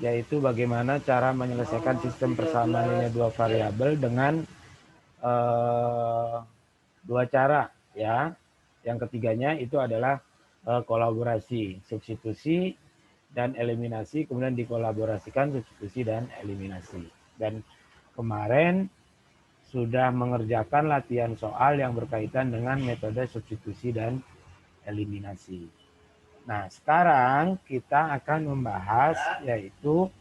yaitu bagaimana cara menyelesaikan sistem persamaan linear dua variabel dengan dua cara, ya. Yang ketiganya itu adalah kolaborasi, substitusi dan eliminasi, kemudian dikolaborasikan substitusi dan eliminasi. Dan kemarin sudah mengerjakan latihan soal yang berkaitan dengan metode substitusi dan eliminasi. Nah, sekarang kita akan membahas yaitu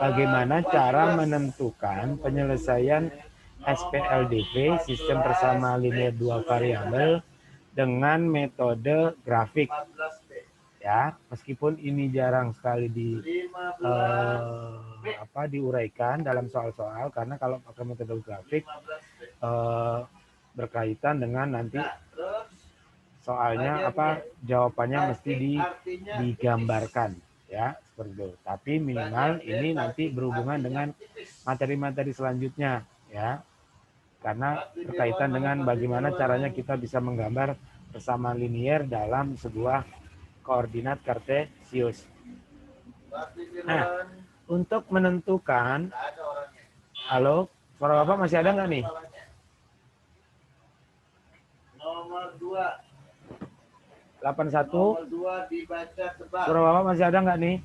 bagaimana cara menentukan penyelesaian SPLDV, sistem persamaan linear dua variabel, dengan metode grafik. Ya, meskipun ini jarang sekali diuraikan dalam soal-soal, karena kalau pakai metode grafik berkaitan dengan nanti soalnya jawabannya mesti digambarkan, ya, seperti itu. Tapi minimal ini nanti berhubungan dengan materi-materi selanjutnya, ya, karena berkaitan dengan bagaimana caranya kita bisa menggambar persamaan linier dalam sebuah koordinat kartesius. Nah, untuk menentukan, halo, suara Bapak masih ada nggak nih? Nomor 2. 81. Nomor 2 dibaca tebal. Suara Bapak masih ada nggak nih?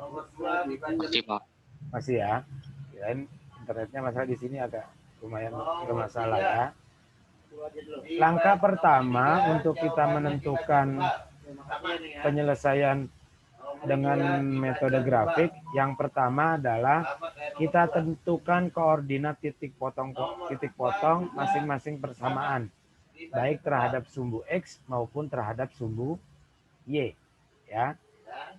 Nomor 2 dibaca tebal. Masih ya. Kirain internetnya masalah di sini agak lumayan bermasalah ya. Langkah pertama untuk kita menentukan penyelesaian dengan metode grafik, yang pertama adalah kita tentukan koordinat titik potong masing-masing persamaan, baik terhadap sumbu X maupun terhadap sumbu Y, ya.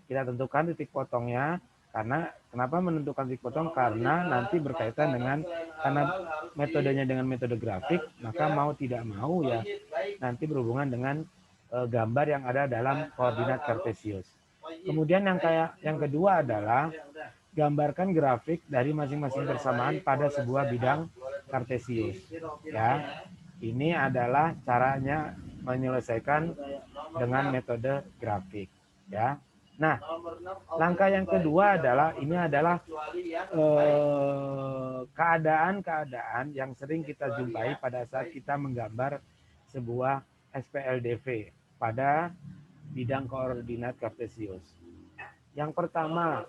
Kita tentukan titik potongnya, karena kenapa menentukan titik potong? Karena nanti berkaitan dengan, karena metodenya dengan metode grafik, maka mau tidak mau ya nanti berhubungan dengan gambar yang ada dalam koordinat kartesius. Kemudian yang kedua adalah gambarkan grafik dari masing-masing persamaan pada sebuah bidang kartesius, ya. Ini adalah caranya menyelesaikan dengan metode grafik, ya. Nah, langkah yang kedua adalah keadaan-keadaan yang sering kita jumpai pada saat kita menggambar sebuah SPLDV pada bidang koordinat kartesius. Yang pertama,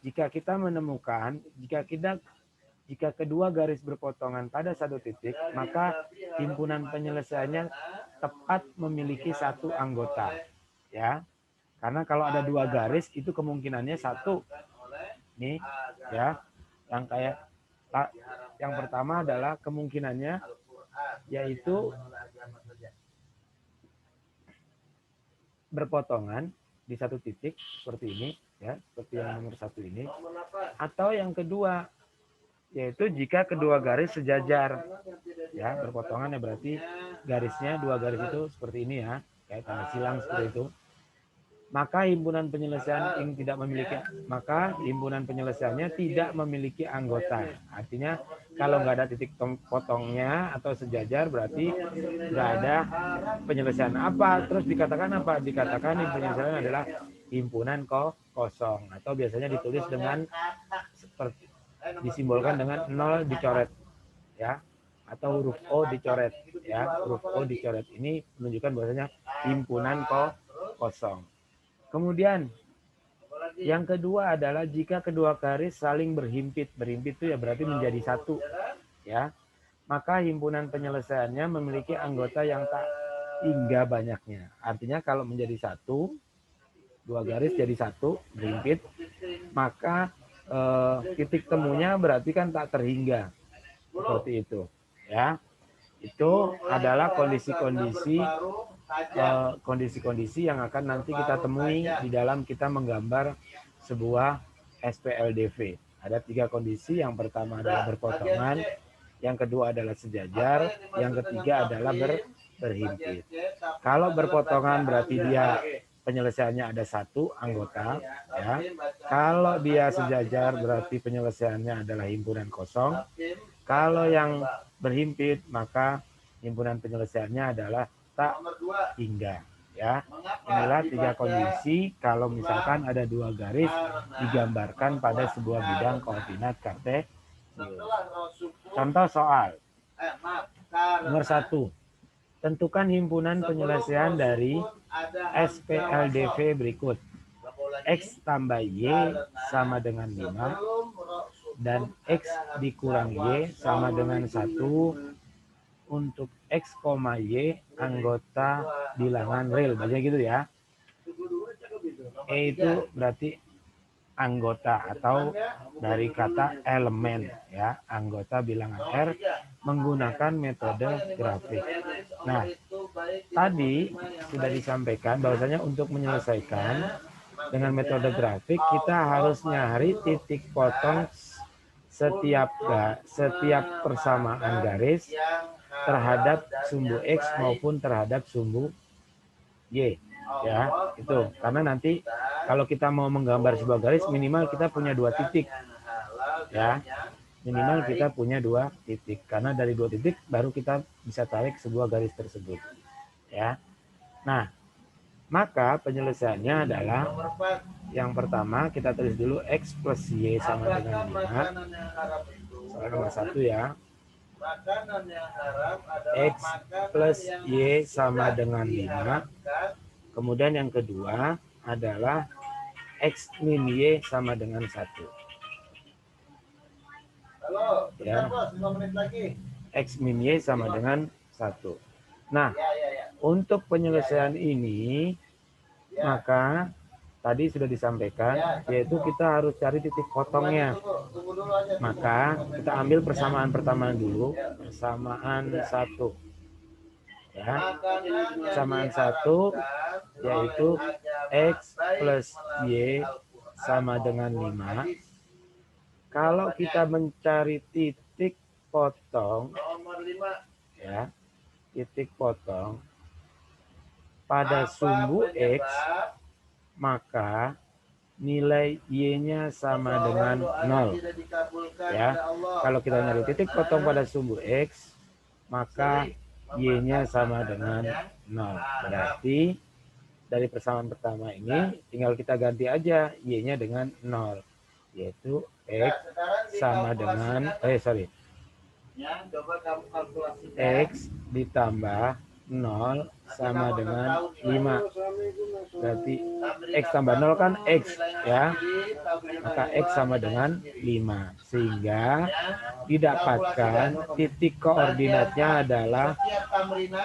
jika kita menemukan jika kedua garis berpotongan pada satu titik, maka himpunan penyelesaiannya tepat memiliki satu anggota, ya. Karena kalau ada dua garis itu kemungkinannya satu. Nih, ya. Yang pertama adalah kemungkinannya yaitu berpotongan di satu titik seperti ini, ya, seperti yang nomor satu ini. Atau yang kedua, yaitu jika kedua garis sejajar, ya, berpotongan ya berarti garisnya, dua garis itu seperti ini ya, kayak tanda silang seperti itu. Maka himpunan penyelesaiannya tidak memiliki anggota. Artinya kalau nggak ada titik potongnya atau sejajar berarti nggak ada penyelesaian. Apa? Terus dikatakan apa? Dikatakan penyelesaian adalah himpunan kosong, atau biasanya ditulis dengan seperti disimbolkan dengan 0 dicoret, ya, atau huruf O dicoret, ya. Huruf O dicoret ini menunjukkan bahwasanya himpunan kosong. Kemudian yang kedua adalah jika kedua garis saling berhimpit itu ya berarti menjadi satu, ya. Maka himpunan penyelesaiannya memiliki anggota yang tak hingga banyaknya. Artinya kalau menjadi satu, dua garis jadi satu berhimpit, maka titik temunya berarti kan tak terhingga, seperti itu, ya. Itu adalah kondisi-kondisi yang akan nanti kita temui di dalam kita menggambar sebuah SPLDV. Ada 3 kondisi. Yang pertama adalah berpotongan, yang kedua adalah sejajar, yang ketiga adalah berhimpit. Kalau berpotongan berarti dia penyelesaiannya ada satu anggota, ya. Kalau dia sejajar berarti penyelesaiannya adalah himpunan kosong. Kalau yang berhimpit maka himpunan penyelesaiannya adalah tak hingga, Ya, inilah 3 kondisi kalau misalkan ada 2 garis digambarkan pada sebuah bidang koordinat kartesius. Contoh soal. Nomor 1. Tentukan himpunan penyelesaian dari SPLDV berikut. X tambah Y sama dengan 5 dan X dikurang Y sama dengan 1 untuk X, Y anggota bilangan real. Bacanya gitu ya. E itu berarti anggota atau dari kata elemen ya, anggota bilangan R menggunakan metode grafik. Nah, tadi sudah disampaikan bahwasanya untuk menyelesaikan dengan metode grafik kita harus nyari titik potong setiap persamaan garis terhadap sumbu X maupun terhadap sumbu Y. Ya, itu. Karena nanti kalau kita mau menggambar sebuah garis minimal kita punya 2 titik. Ya. Minimal kita punya 2 titik. Karena dari 2 titik baru kita bisa tarik sebuah garis tersebut. Ya. Nah, maka penyelesaiannya adalah yang pertama kita tulis dulu X plus Y sama dengan 5. Soal nomor 1 ya. X plus Y sama dengan 5. Kemudian yang kedua adalah X min Y sama dengan 1. Ya. X min Y sama dengan 1. Nah, untuk penyelesaian ini, maka tadi sudah disampaikan, yaitu kita harus cari titik potongnya. Maka kita ambil persamaan pertama dulu, persamaan 1. Ya, persamaan 1 yaitu X plus Y sama dengan 5. Kalau kita mencari titik potong, ya, titik potong pada sumbu X, maka nilai Y-nya sama dengan 0. Ya, kalau kita nyari titik potong pada sumbu X, maka Y-nya sama dengan 0. Berarti dari persamaan pertama ini tinggal kita ganti aja Y-nya dengan 0. Yaitu X sama dengan X ditambah 0 sama dengan 5. Berarti X tambah 0 kan X ya. Maka X sama dengan 5. Sehingga didapatkan titik koordinatnya adalah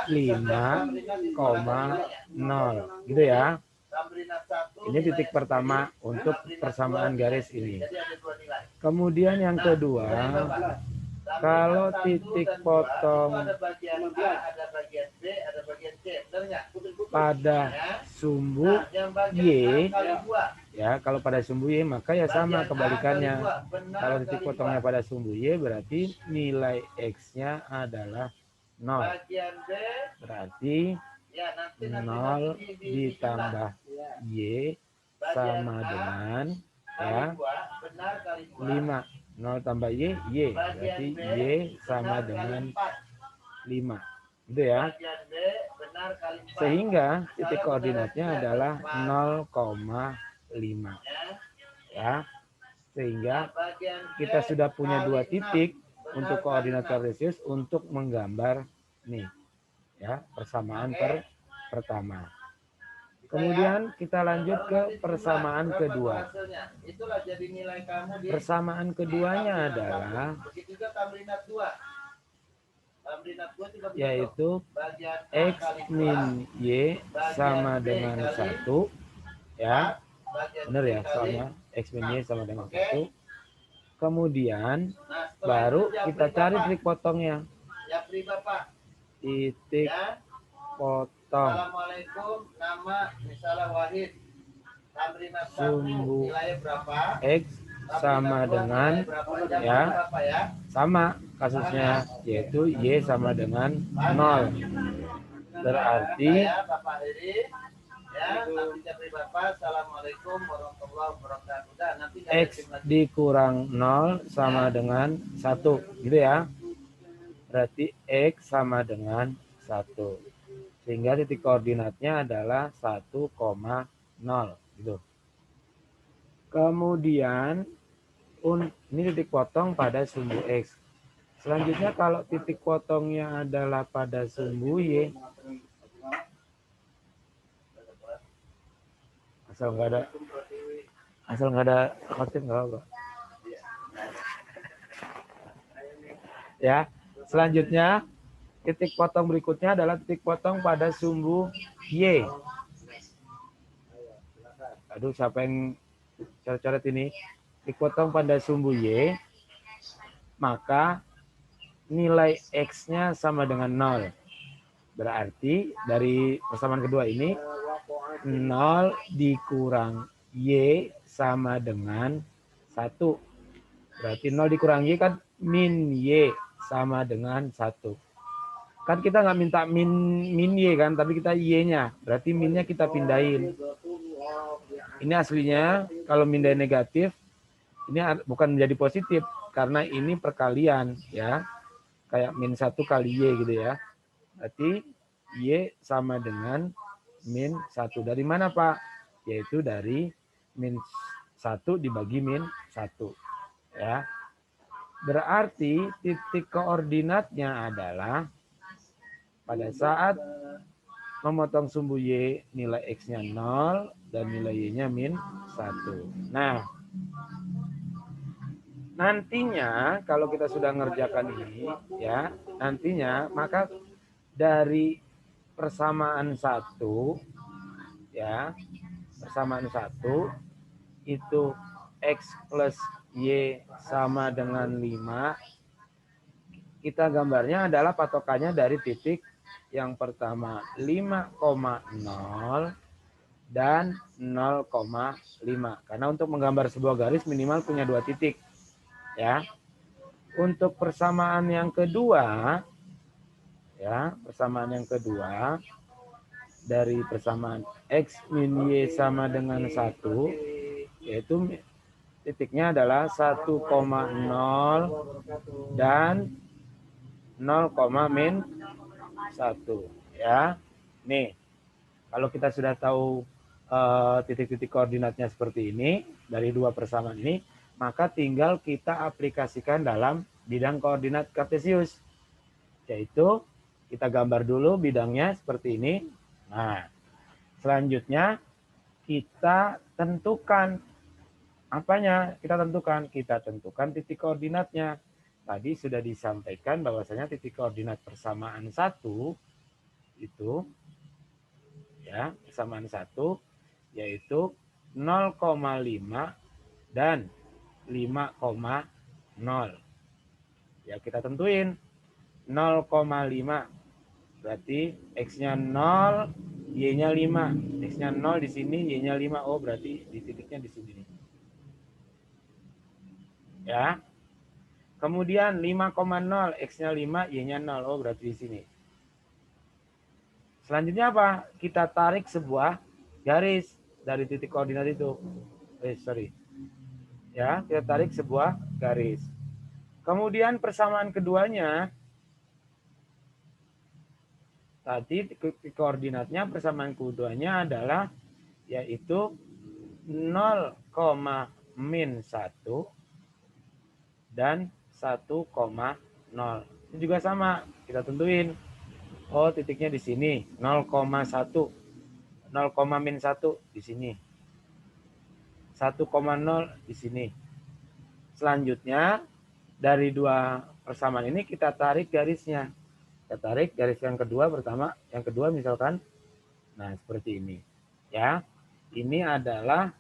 5,0. Gitu ya. Ini titik pertama untuk persamaan garis ini. Kemudian yang kedua, kalau titik potong pada sumbu Y, ya kalau pada sumbu Y maka ya sama kebalikannya. Kalau titik potongnya pada sumbu Y berarti nilai X-nya adalah 0. Berarti 0 ditambah Y sama dengan ya 5. 0 tambah Y, Y. Berarti Y sama dengan 5. Gitu ya. Sehingga titik koordinatnya adalah 0,5. Ya. Sehingga kita sudah punya 2 titik untuk koordinat kartesius untuk menggambar nih. Ya, persamaan pertama. Kemudian kita lanjut ke persamaan kedua. Persamaan keduanya adalah yaitu X min Y sama dengan 1. Ya, benar ya soalnya X min Y sama dengan 1. Kemudian baru kita cari titik potongnya. Titik potong Assalamualaikum, nama misalnya Wahid. Sumbu X sama dengan ya sama kasusnya yaitu Y sama dengan 0. Berarti X dikurang 0 sama dengan 1 gitu ya. Berarti X sama dengan 1. Sehingga titik koordinatnya adalah 1,0 gitu. Kemudian ini titik potong pada sumbu X. Selanjutnya kalau titik potongnya adalah pada sumbu Y, asal nggak ada khotib nggak apa. Ya, selanjutnya titik potong berikutnya adalah titik potong pada sumbu Y. Aduh, siapa yang coret-coret ini? Titik potong pada sumbu Y, maka nilai X-nya sama dengan 0. Berarti dari persamaan kedua ini 0 dikurang Y sama dengan 1. Berarti 0 dikurang Y kan min Y sama dengan 1. Kan kita nggak minta min Y kan, tapi kita Y-nya. Berarti minnya kita pindahin. Ini aslinya kalau mindahin negatif, ini bukan menjadi positif. Karena ini perkalian ya. Kayak min 1 kali Y gitu ya. Berarti Y sama dengan min 1. Dari mana Pak? Yaitu dari min 1 dibagi min 1. Ya. Berarti titik koordinatnya adalah pada saat memotong sumbu Y nilai X-nya 0 dan nilai Y-nya min 1. Nah, nantinya kalau kita sudah mengerjakan ini ya, nantinya maka dari persamaan 1 ya, persamaan 1 itu X plus Y sama dengan 5. Kita gambarnya adalah patokannya dari titik yang pertama 5,0 dan 0,5. Karena untuk menggambar sebuah garis minimal punya 2 titik. Ya. Untuk persamaan yang kedua, ya, persamaan yang kedua dari persamaan X min Y sama dengan 1, yaitu titiknya adalah 1,0 dan 0, min 1. Ya. Nih, kalau kita sudah tahu titik-titik koordinatnya seperti ini, dari 2 persamaan ini, maka tinggal kita aplikasikan dalam bidang koordinat kartesius. Yaitu, kita gambar dulu bidangnya seperti ini. Nah, selanjutnya kita tentukan apanya? Kita tentukan titik koordinatnya. Tadi sudah disampaikan bahwasanya titik koordinat persamaan 1 itu ya, persamaan 1 yaitu 0,5 dan 5,0. Ya, kita tentuin 0,5. Berarti X-nya 0, Y-nya 5. X-nya 0 di sini, Y-nya 5. Oh, berarti di titiknya di sini. Ya. Kemudian 5,0, X-nya 5, Y-nya 0. Oh, berarti di sini. Selanjutnya apa? Kita tarik sebuah garis dari titik koordinat itu. Ya, kita tarik sebuah garis. Kemudian persamaan keduanya, tadi titik koordinatnya persamaan keduanya adalah yaitu 0, min 1 dan 1,0. Ini juga sama, kita tentuin. Oh, titiknya di sini, 0,1. 0, min 1 di sini. 1,0 di sini. Selanjutnya, dari 2 persamaan ini kita tarik garisnya. Kita tarik garis yang kedua pertama, yang kedua misalkan, nah seperti ini. Ya, ini adalah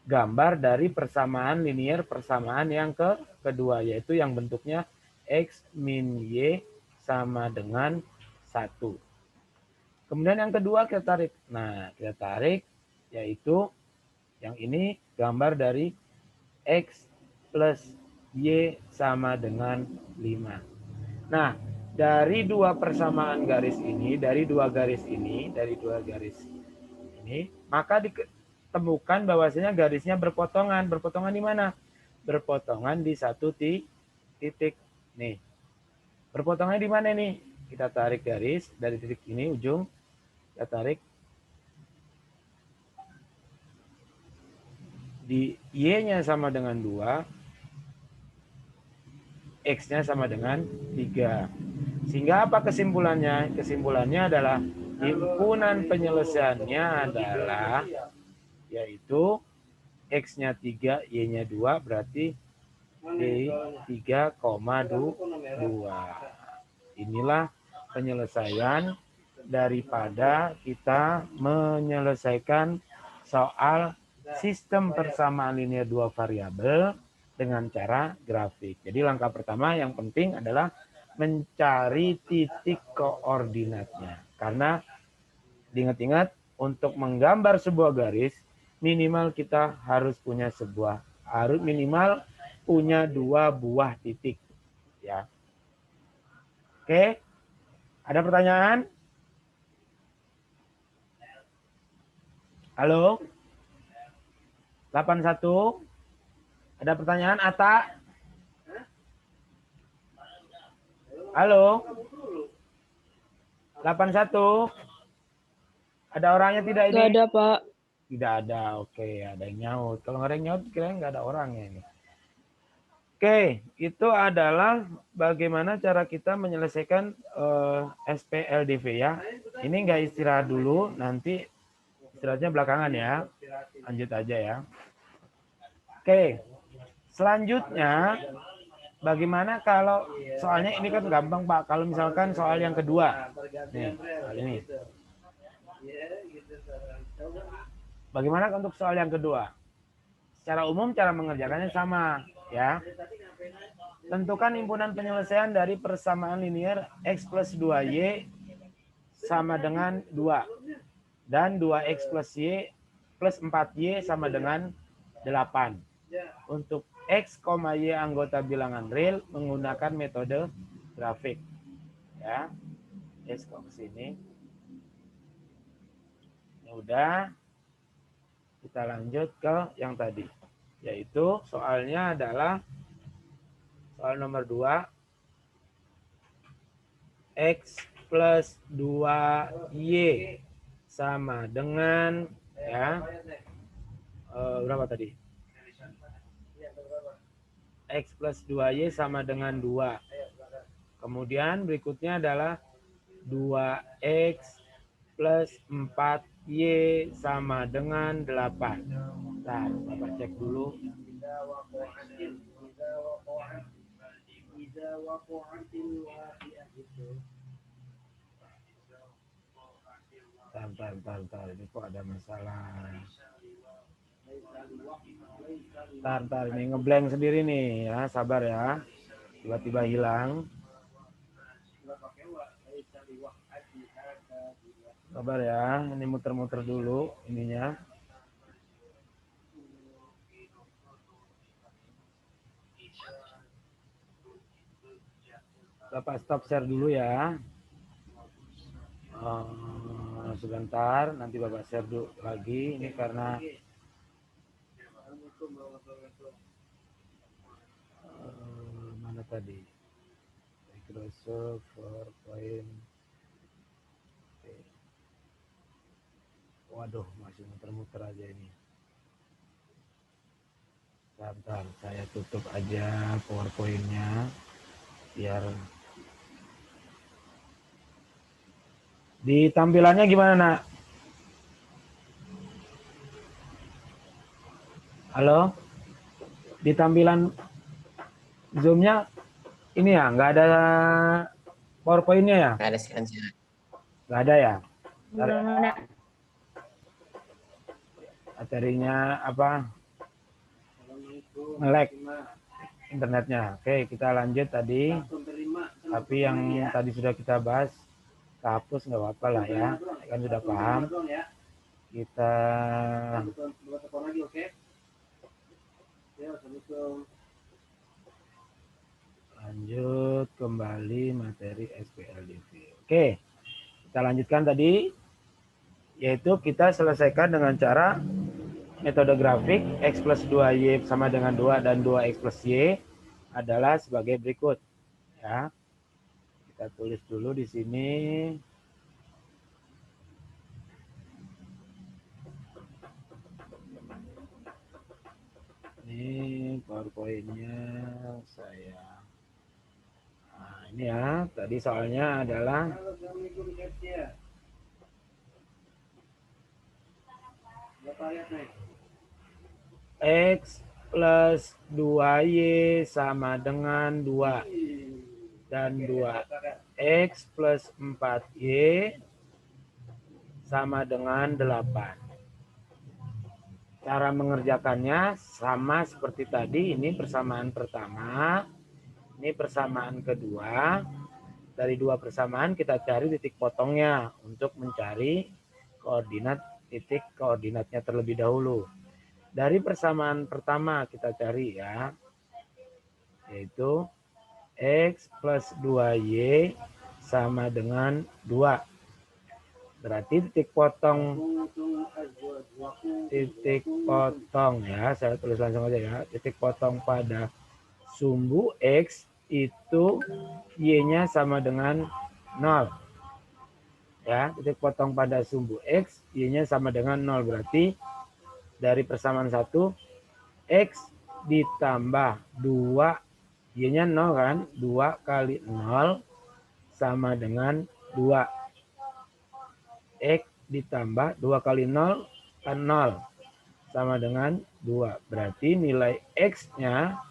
gambar dari persamaan linier persamaan yang kedua, yaitu yang bentuknya X min Y sama dengan 1. Kemudian yang kedua kita tarik. Nah, kita tarik yaitu yang ini gambar dari X plus Y sama dengan 5. Nah, dari 2 persamaan garis ini, dari 2 garis ini, maka temukan bahwasanya garisnya berpotongan. Berpotongan di mana? Berpotongan di satu titik. Nih. Berpotongnya di mana nih? Kita tarik garis dari titik ini ujung, kita tarik di Y-nya sama dengan 2, X-nya sama dengan 3. Sehingga apa kesimpulannya? Kesimpulannya adalah himpunan penyelesaiannya adalah yaitu X-nya 3, Y-nya 2, berarti di 3,2. Inilah penyelesaian daripada kita menyelesaikan soal sistem persamaan linear dua variabel dengan cara grafik. Jadi langkah pertama yang penting adalah mencari titik koordinatnya. Karena diingat-ingat untuk menggambar sebuah garis minimal kita harus punya minimal punya 2 buah titik, ya. Oke, ada pertanyaan? Halo? 81? Ada pertanyaan, Ata? Halo? 81? Ada orangnya tidak ini? Nggak ada, Pak. Tidak ada, oke. Ada yang nyaut. Kalau nggak ada yang nyaut, kira-kira nggak ada orangnya ini. Oke, itu adalah bagaimana cara kita menyelesaikan SPLDV ya. Ini nggak istirahat dulu, nanti istirahatnya belakangan ya. Lanjut aja ya. Oke, selanjutnya bagaimana kalau soalnya ini kan gampang Pak. Kalau misalkan soal yang kedua, nih soal ini. Bagaimana untuk soal yang kedua? Secara umum cara mengerjakannya sama ya. Tentukan himpunan penyelesaian dari persamaan linear X plus 2Y sama dengan 2. Dan 2X plus Y plus 4Y sama dengan 8. Untuk X, Y anggota bilangan real menggunakan metode grafik. Ya. X kok ke sini. Ya udah. Kita lanjut ke yang tadi. Yaitu soalnya adalah soal nomor 2. X plus 2Y sama dengan ya berapa tadi? X plus 2Y sama dengan 2. Kemudian berikutnya adalah 2X plus 4Y sama dengan 8. Nah, Bapak cek dulu. Tar. Ini kok ada masalah. Tar. Ini ngeblank sendiri nih ya. Sabar ya. Tiba-tiba hilang. Sabar ya. Ini muter-muter dulu ininya. Bapak stop share dulu ya. Sebentar, nanti Bapak share dulu lagi. Ini karena mana tadi? Microsoft PowerPoint. Waduh, masih muter-muter aja ini. Bentar, saya tutup aja PowerPoint-nya biar di tampilannya gimana, Nak? Halo? Di tampilan Zoom-nya ini ya, nggak ada PowerPoint-nya ya? Nggak ada sih, Nggak ada ya? Belum ada. Materinya apa? Nge-lag internetnya. Oke, kita lanjut tadi. Tapi yang tadi sudah kita bahas, hapus nggak apa-apa lah ya. Kan sudah paham. Kita lanjut kembali materi SPLDV. Oke, kita lanjutkan tadi. Yaitu kita selesaikan dengan cara metode grafik X plus 2Y sama dengan 2 dan 2X plus Y adalah sebagai berikut. Ya. Kita tulis dulu di sini. Ini PowerPoint-nya saya. Nah, ini ya. Tadi soalnya adalah X plus 2Y sama dengan 2. Dan 2X plus 4Y sama dengan 8. Cara mengerjakannya sama seperti tadi. Ini persamaan pertama. Ini persamaan kedua. Dari dua persamaan kita cari titik potongnya untuk mencari koordinat titik koordinatnya terlebih dahulu. Dari persamaan pertama kita cari ya, yaitu X plus 2Y sama dengan 2. Berarti titik potong ya, saya tulis langsung aja ya. Titik potong pada sumbu X itu Y-nya sama dengan 0. Ya, titik potong pada sumbu X, Y-nya sama dengan 0. Berarti dari persamaan 1, X ditambah 2, Y-nya 0 kan? 2 kali 0 sama dengan 2. X ditambah 2 kali 0 kan 0. Sama dengan 2. Berarti nilai X-nya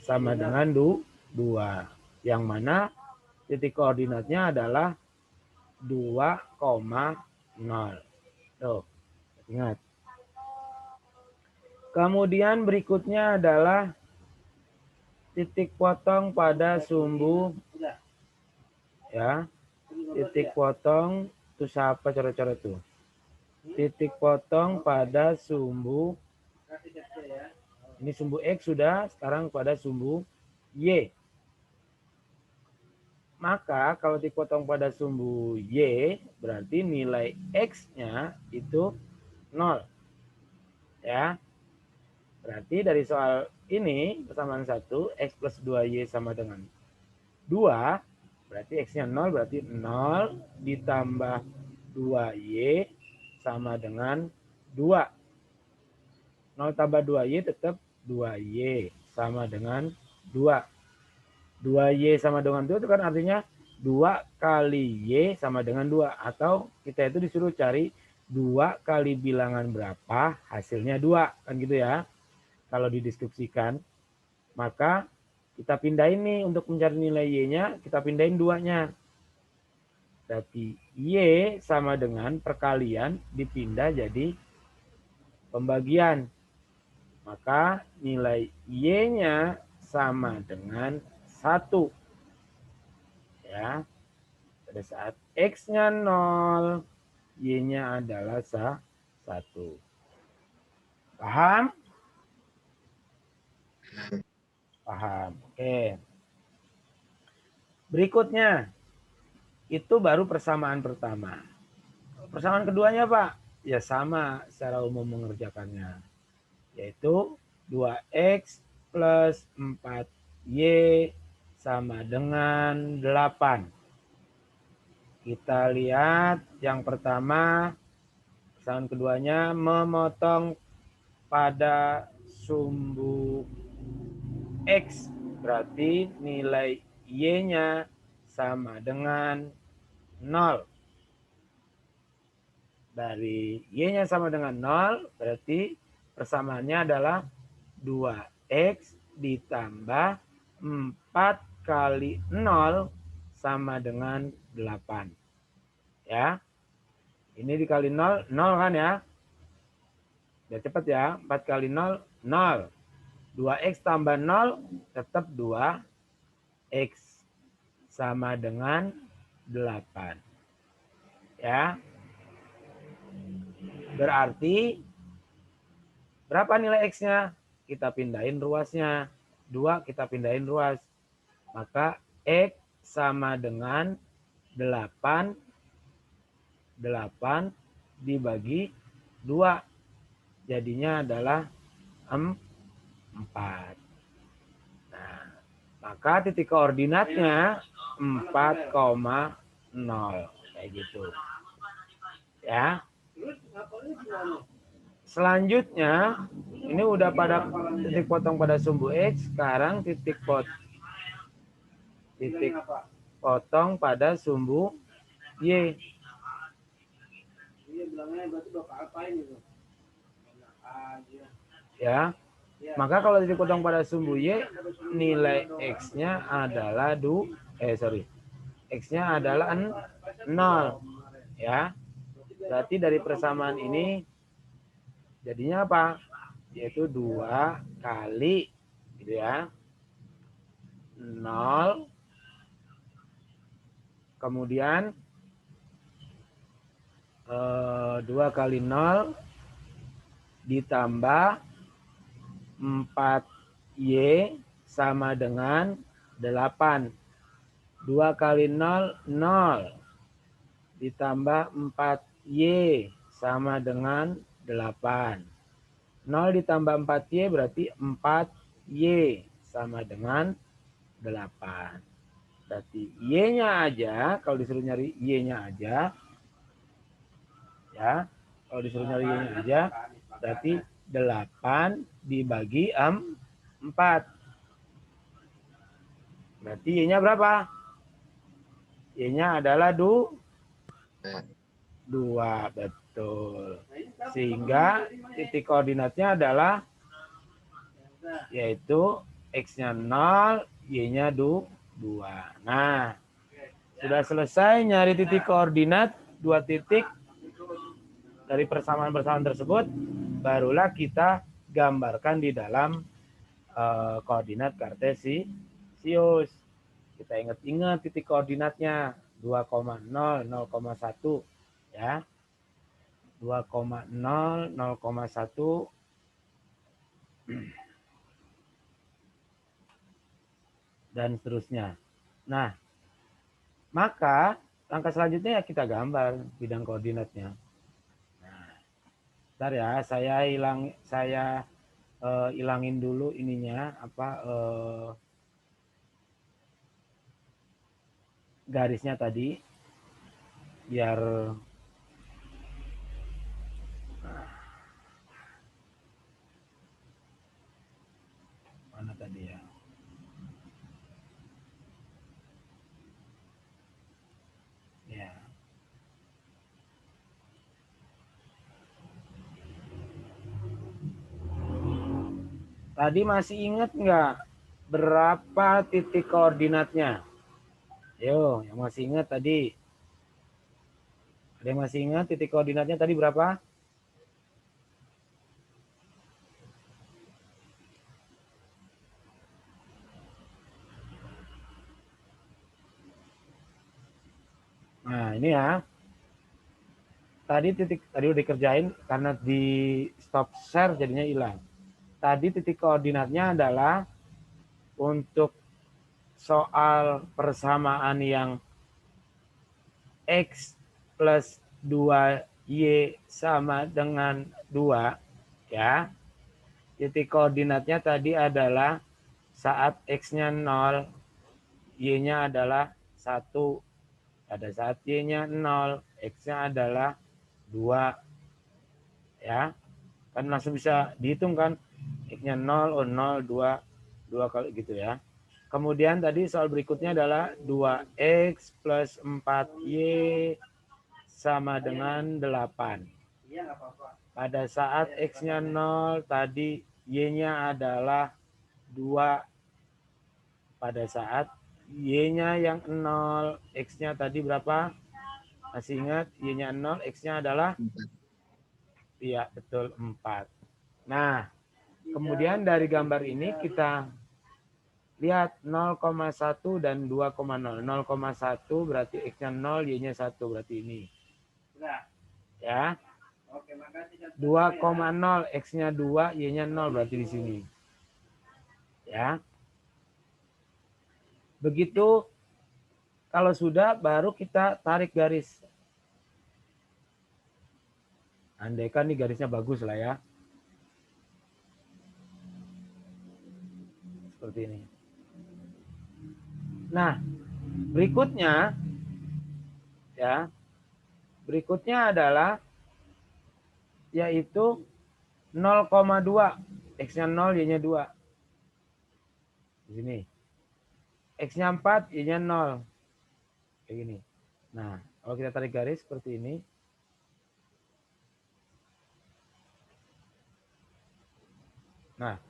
sama dengan 2. Yang mana titik koordinatnya adalah 2,0. Tuh, ingat. Kemudian berikutnya adalah titik potong pada sumbu ya. Titik potong itu siapa coret-coret tuh? Titik potong pada sumbu, ini sumbu X sudah, sekarang pada sumbu Y. Maka kalau titik potong pada sumbu Y, berarti nilai X-nya itu 0. Ya. Berarti dari soal ini, persamaan 1, X plus 2Y sama dengan 2, berarti X-nya 0, berarti 0 ditambah 2Y sama dengan 2. 0 tambah 2Y tetap 2Y sama dengan 2. 2Y sama dengan 2 itu kan artinya 2 kali Y sama dengan 2. Atau kita itu disuruh cari 2 kali bilangan berapa hasilnya 2. Kan gitu ya. Kalau dideskripsikan. Maka kita pindahin nih untuk mencari nilai Y-nya. Kita pindahin 2-nya. Berarti Y sama dengan perkalian dipindah jadi pembagian. Maka nilai Y-nya sama dengan 1. Ya. Pada saat X-nya 0, Y-nya adalah 1. Paham? Paham. Oke. Berikutnya, itu baru persamaan pertama. Persamaan keduanya, Pak? Ya sama secara umum mengerjakannya. Yaitu 2X plus 4Y sama dengan 8. Kita lihat yang pertama, persamaan keduanya memotong pada sumbu X. Berarti nilai Y-nya sama dengan 0. Dari Y-nya sama dengan 0, berarti persamaannya adalah 2X ditambah 4 kali 0 sama dengan 8. Ya. Ini dikali 0, 0 kan ya. Udah cepat ya. 4 kali 0, 0. 2X tambah 0 tetap 2X sama dengan 8. Ya. Berarti berapa nilai X-nya? Kita pindahin ruasnya. 2 kita pindahin ruas. Maka X sama dengan 8. 8 dibagi 2. Jadinya adalah 4. Nah, maka titik koordinatnya 4,0 kayak gitu. Ya. Selanjutnya ini udah pada titik potong pada sumbu X, sekarang titik potong pada sumbu Y. Ya. Maka kalau titik potong pada sumbu Y, nilai X-nya adalah X-nya adalah 0. Ya. Berarti dari persamaan ini jadinya apa? Yaitu 2 kali gitu ya. 0 kemudian 2 kali 0 ditambah 4Y sama dengan 8. 2 kali 0, 0. Ditambah 4Y sama dengan 8. 0 ditambah 4Y berarti 4Y sama dengan 8. Berarti Y-nya aja, kalau disuruh nyari Y-nya aja, ya, kalau disuruh nyari Y-nya aja, berarti 8 dibagi 4. Berarti Y-nya berapa? Y-nya adalah 2, betul. Sehingga titik koordinatnya adalah, yaitu X-nya 0, Y-nya 2. Nah, sudah selesai nyari titik koordinat, 2 titik dari persamaan-persamaan tersebut, barulah kita gambarkan di dalam koordinat kartesius. Kita ingat-ingat titik koordinatnya 2,0, 0,1 ya. 2,0, 0,1 dan seterusnya. Nah, maka langkah selanjutnya ya kita gambar bidang koordinatnya. Nah, bentar ya, saya hilangin dulu ininya garisnya tadi biar mana tadi ya. Ya. Tadi masih ingat nggak berapa titik koordinatnya? Yo, yang masih ingat tadi. Ada yang masih ingat titik koordinatnya tadi berapa? Nah, ini ya. Tadi udah dikerjain karena di stop share jadinya hilang. Tadi titik koordinatnya adalah untuk soal persamaan yang X plus 2Y sama dengan 2 ya. Titik koordinatnya tadi adalah saat X-nya 0, Y-nya adalah 1. Pada saat Y-nya 0, X-nya adalah 2. Ya. Kan langsung bisa dihitung kan. X-nya 0, 0, 2 kali gitu ya. Kemudian tadi soal berikutnya adalah 2X plus 4Y sama dengan 8. Pada saat X-nya 0, tadi Y-nya adalah 2. Pada saat Y-nya yang 0, X-nya tadi berapa? Masih ingat? Y-nya 0, X-nya adalah? Iya, betul 4. Nah, kemudian dari gambar ini kita lihat 0,1 dan 2,0. 0,1 berarti X-nya 0, Y-nya 1. Berarti ini. Ya. 2,0 X-nya 2, Y-nya 0 berarti di sini. Ya. Begitu kalau sudah baru kita tarik garis. Andaikan nih garisnya bagus lah ya. Seperti ini. Nah, Berikutnya, ya, berikutnya adalah yaitu 0,2. X-nya 0, Y-nya 2. Di sini. X-nya 4, Y-nya 0. Kayak gini. Nah, kalau kita tarik garis seperti ini. Nah,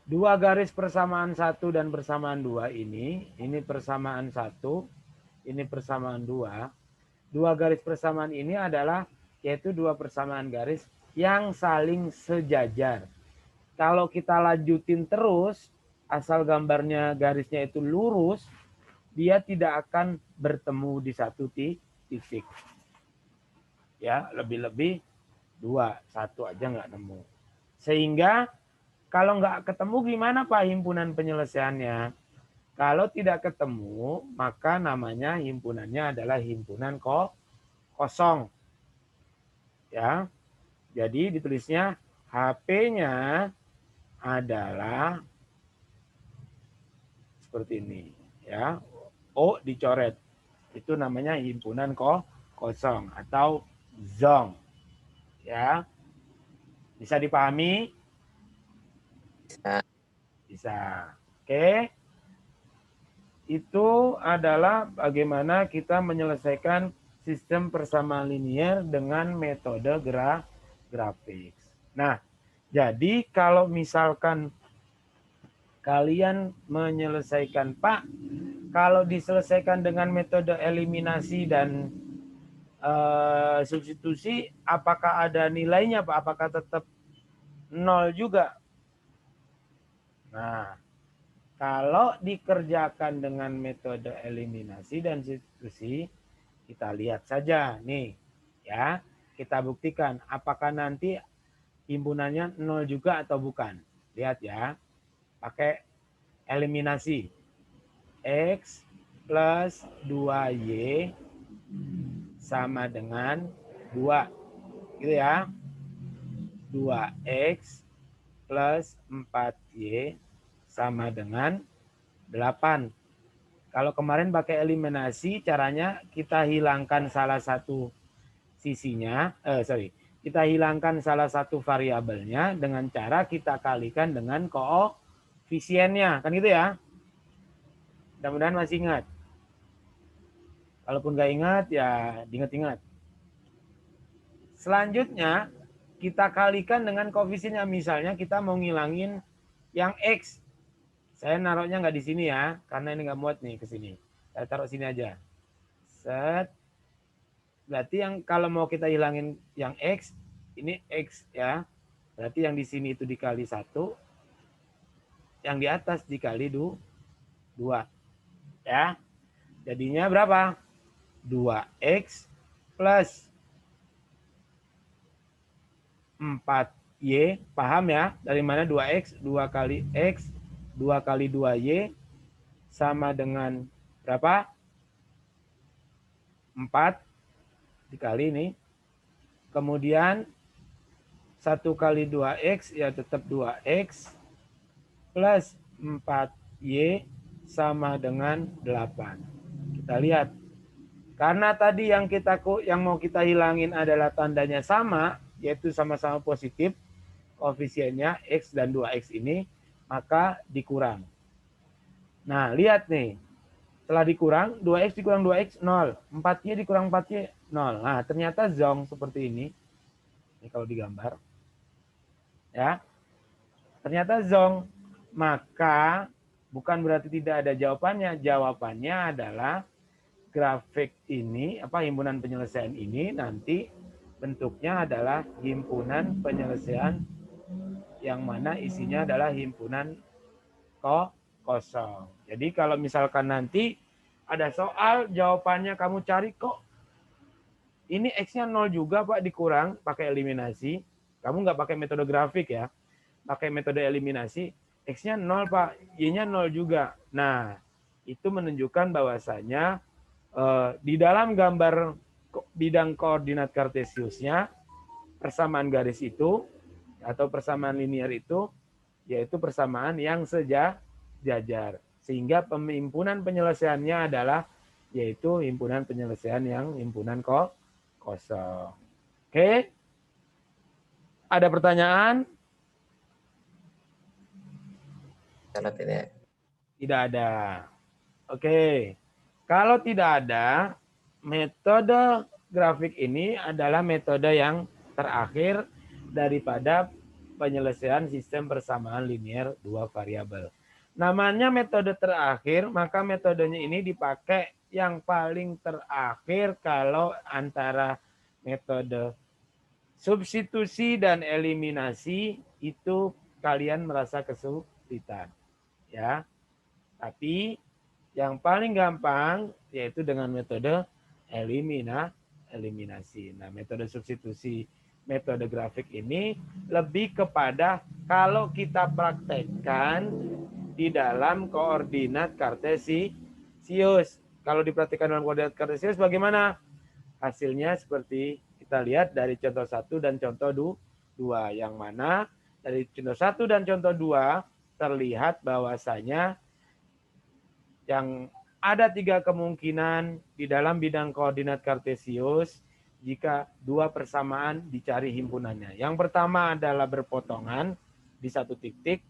dua garis persamaan 1 dan persamaan 2 ini persamaan 1, ini persamaan 2. Dua garis persamaan ini adalah yaitu dua persamaan garis yang saling sejajar. Kalau kita lanjutin terus, asal gambarnya garisnya itu lurus, dia tidak akan bertemu di satu titik. Ya, lebih-lebih 2, 1 aja nggak nemu. Sehingga kalau nggak ketemu gimana Pak himpunan penyelesaiannya? Kalau tidak ketemu, maka namanya himpunannya adalah himpunan kosong. Ya. Jadi ditulisnya HP-nya adalah seperti ini, ya. O dicoret. Itu namanya himpunan kosong atau zong. Ya. Bisa dipahami? Bisa. Oke. Itu adalah bagaimana kita menyelesaikan sistem persamaan linear dengan metode grafik. Nah, jadi kalau misalkan kalian menyelesaikan, Pak, kalau diselesaikan dengan metode eliminasi dan substitusi, apakah ada nilainya, Pak? Apakah tetap 0 juga? Nah, kalau dikerjakan dengan metode eliminasi dan substitusi, kita lihat saja nih, ya. Kita buktikan apakah nanti himpunannya 0 juga atau bukan. Lihat ya. Pakai eliminasi. X plus 2Y sama dengan 2. Gitu ya. 2X plus 4Y sama dengan 8. Kalau kemarin pakai eliminasi, caranya kita hilangkan salah satu sisinya, kita hilangkan salah satu variabelnya dengan cara kita kalikan dengan koefisiennya, kan gitu ya. Mudah-mudahan masih ingat. Kalaupun nggak ingat, ya diingat-ingat. Selanjutnya, kita kalikan dengan koefisiennya. Misalnya kita mau ngilangin yang X. Saya naruhnya nggak di sini ya, karena ini nggak muat nih ke sini. Saya taruh sini aja. Set. Berarti yang kalau mau kita hilangin yang X, ini X ya. Berarti yang di sini itu dikali 1, yang di atas dikali 2. Ya. Jadinya berapa? 2X plus 4Y. Paham ya? Dari mana 2X? 2 kali X, 2 kali 2Y sama dengan berapa? 4 dikali ini. Kemudian 1 kali 2X ya tetap 2X plus 4Y sama dengan 8. Kita lihat. Karena tadi yang mau kita hilangin adalah tandanya sama, yaitu sama-sama positif, koefisiennya X dan 2X ini, maka dikurang. Nah, lihat nih. Setelah dikurang, 2X dikurang 2X, 0. 4Y dikurang 4Y, 0. Nah, ternyata zong seperti ini. Ini kalau digambar. Ya. Ternyata zong. Maka bukan berarti tidak ada jawabannya. Jawabannya adalah grafik ini, himpunan penyelesaian ini nanti bentuknya adalah himpunan penyelesaian yang mana isinya adalah himpunan kosong. Jadi kalau misalkan nanti ada soal jawabannya kamu cari kok ini X-nya 0 juga Pak dikurang pakai eliminasi. Kamu nggak pakai metode grafik ya. Pakai metode eliminasi. X-nya 0 Pak, Y-nya 0 juga. Nah, itu menunjukkan bahwasanya di dalam gambar bidang koordinat kartesiusnya persamaan garis itu atau persamaan linear itu yaitu persamaan yang sejajar. Sehingga penghimpunan penyelesaiannya adalah yaitu himpunan penyelesaian yang himpunan kosong. Oke? Ada pertanyaan? Tidak ada. Oke. Kalau tidak ada, metode grafik ini adalah metode yang terakhir daripada penyelesaian sistem persamaan linear dua variabel. Namanya metode terakhir, maka metodenya ini dipakai yang paling terakhir kalau antara metode substitusi dan eliminasi itu kalian merasa kesulitan. Ya. Tapi yang paling gampang yaitu dengan metode eliminasi. Nah, metode substitusi, metode grafik ini lebih kepada kalau kita praktekkan di dalam koordinat kartesius. Kalau dipraktikkan dalam koordinat kartesius bagaimana? Hasilnya seperti kita lihat dari contoh 1 dan contoh 2. Yang mana dari contoh 1 dan contoh 2 terlihat bahwasanya yang ada 3 kemungkinan di dalam bidang koordinat kartesius jika 2 persamaan dicari himpunannya. Yang pertama adalah berpotongan di satu titik.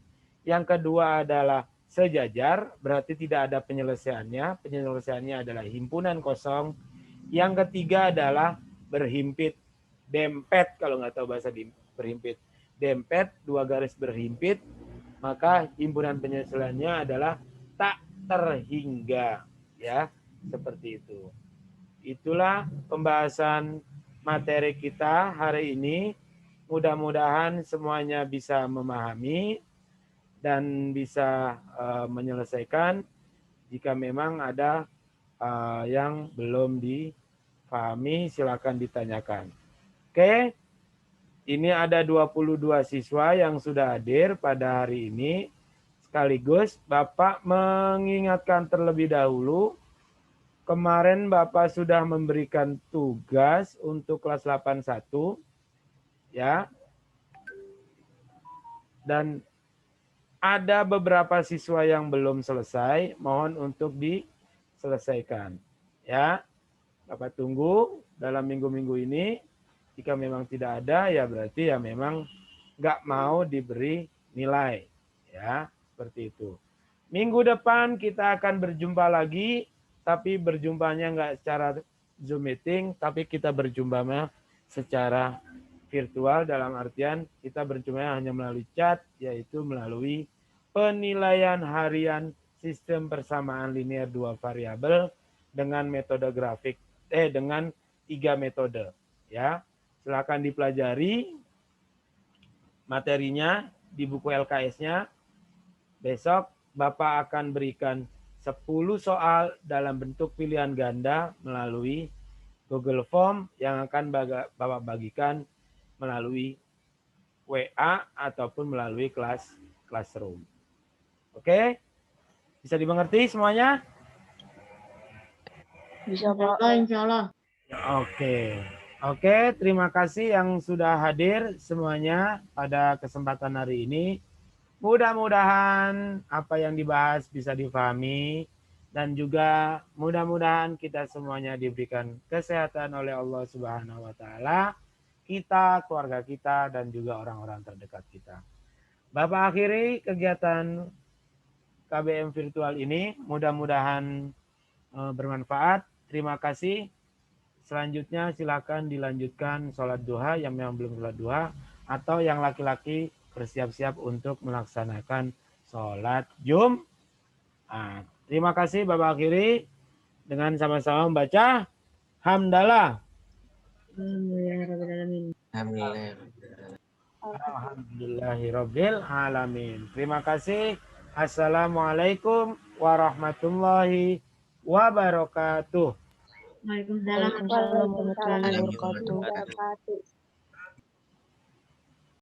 Yang kedua adalah sejajar, berarti tidak ada penyelesaiannya. Penyelesaiannya adalah himpunan kosong. Yang ketiga adalah berhimpit, dempet kalau nggak tahu bahasa berhimpit. Dempet, 2 garis berhimpit, maka himpunan penyelesaiannya adalah tak terhingga, ya, seperti itu. Itulah pembahasan materi kita hari ini. Mudah-mudahan semuanya bisa memahami dan bisa menyelesaikan. Jika memang ada yang belum dipahami, silakan ditanyakan. Oke, ini ada 22 siswa yang sudah hadir pada hari ini. Sekaligus Bapak mengingatkan terlebih dahulu, kemarin Bapak sudah memberikan tugas untuk kelas 81, ya. Dan ada beberapa siswa yang belum selesai, mohon untuk diselesaikan. Ya, Bapak tunggu dalam minggu-minggu ini. Jika memang tidak ada, ya berarti ya memang nggak mau diberi nilai. Ya. Seperti itu. Minggu depan kita akan berjumpa lagi, tapi berjumpanya nggak secara Zoom meeting, tapi kita berjumpa secara virtual dalam artian kita berjumpa hanya melalui chat, yaitu melalui penilaian harian sistem persamaan linear 2 variabel dengan metode grafik, dengan 3 metode. Ya, silakan dipelajari materinya di buku LKS-nya. Besok Bapak akan berikan 10 soal dalam bentuk pilihan ganda melalui Google Form yang akan Bapak bagikan melalui WA ataupun melalui classroom. Oke? Bisa dimengerti semuanya? Bisa Pak. Insya Allah. Oke. Oke, terima kasih yang sudah hadir semuanya pada kesempatan hari ini. Mudah-mudahan apa yang dibahas bisa difahami dan juga mudah-mudahan kita semuanya diberikan kesehatan oleh Allah Subhanahu wa taala, kita, keluarga kita dan juga orang-orang terdekat kita. Bapak akhiri kegiatan KBM virtual ini, mudah-mudahan bermanfaat. Terima kasih. Selanjutnya silakan dilanjutkan sholat duha yang memang belum sholat duha atau yang laki-laki bersiap-siap untuk melaksanakan sholat Jumat. Terima kasih Bapak akhiri dengan sama-sama membaca hamdalah. Alhamdulillahirabbil alamin. Terima kasih. Assalamualaikum warahmatullahi wabarakatuh. Waalaikumsalam warahmatullahi wabarakatuh.